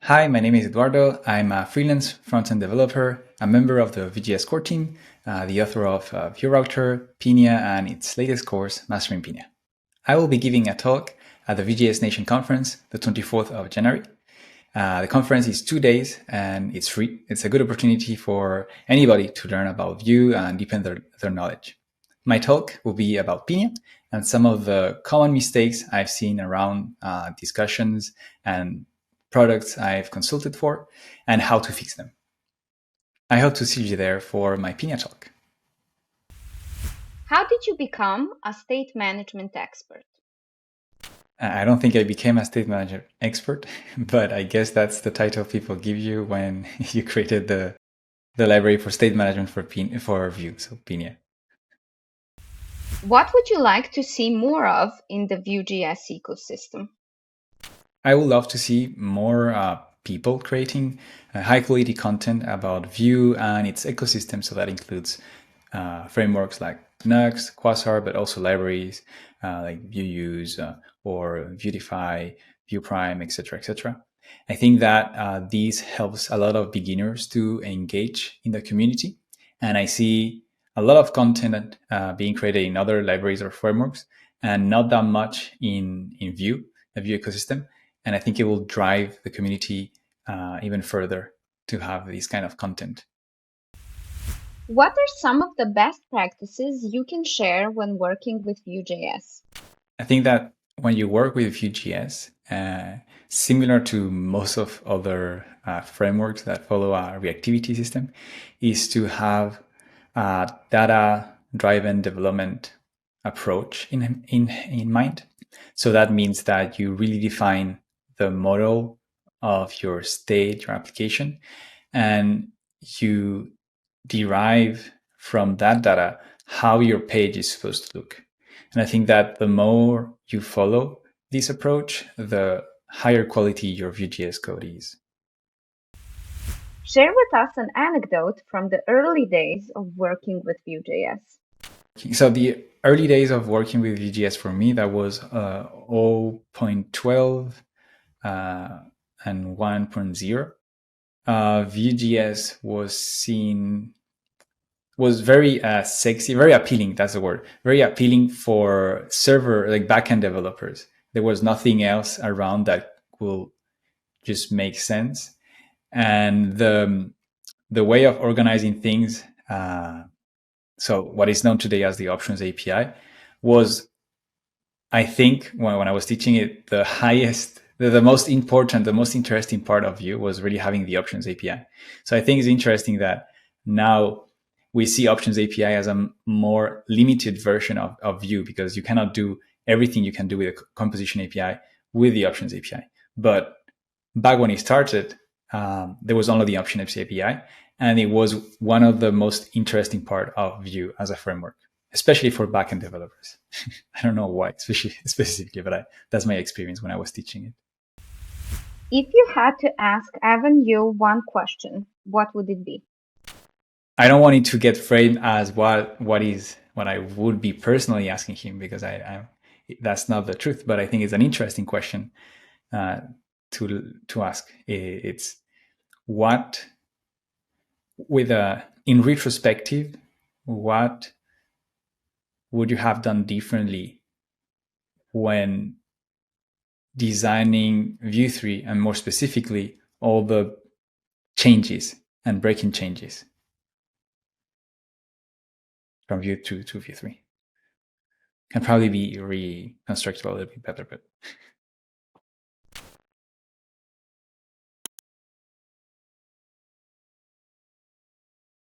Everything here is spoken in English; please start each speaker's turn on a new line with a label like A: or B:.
A: Hi, my name is Eduardo. I'm a freelance front-end developer, a member of the Vue.js Core team, the author of Vue Router, Pinia, and its latest course, Mastering Pinia. I will be giving a talk at the Vue.js Nation conference, the 24th of January. The conference is 2 days and it's free. It's a good opportunity for anybody to learn about Vue and deepen their knowledge. My talk will be about Pinia and some of the common mistakes I've seen around discussions and products I've consulted for and how to fix them. I hope to see you there for my Pinia talk.
B: How did you become a state management expert?
A: I don't think I became a state manager expert, but I guess that's the title people give you when you created the library for state management for Vue, so Pinia.
B: What would you like to see more of in the Vue.js ecosystem?
A: I would love to see more people creating high quality content about Vue and its ecosystem. So that includes frameworks like Nuxt, Quasar, but also libraries like Vueuse or Vuetify, Vue Prime, etc., etc. I think that these helps a lot of beginners to engage in the community, and I see a lot of content being created in other libraries or frameworks, and not that much in Vue, the Vue ecosystem. And I think it will drive the community even further to have this kind of content.
B: What are some of the best practices you can share when working with Vue.js?
A: I think that when you work with Vue.js, similar to most of other frameworks that follow a reactivity system, is to have a data-driven development approach in mind. So that means that you really define the model of your state, your application, and you derive from that data how your page is supposed to look. And I think that the more you follow this approach, the higher quality your Vue.js code is.
B: Share with us an anecdote from the early days of working with Vue.js.
A: So the early days of working with Vue.js for me, that was 0.12 and 1.0. Vue.js was very sexy, very appealing. That's the word. Very appealing for server, like backend developers. There was nothing else around that will just make sense. And the way of organizing things, so what is known today as the Options API, was, I think, when I was teaching it, the highest, the most important, the most interesting part of Vue was really having the Options API. So I think it's interesting that now we see Options API as a more limited version of Vue, because you cannot do everything you can do with a composition API with the Options API. But back when it started, there was only the Options API, and it was one of the most interesting part of Vue as a framework, especially for backend developers. I don't know why, specifically, but that's my experience when I was teaching it.
B: If you had to ask Evan Yu one question, what would it be?
A: I don't want it to get framed as what I would be personally asking him, because I that's not the truth. But I think it's an interesting question uh, to ask. It's what, with a in retrospective, what would you have done differently when designing Vue 3, and more specifically all the changes and breaking changes from Vue 2 to Vue 3? Can probably be reconstructed a little bit better, but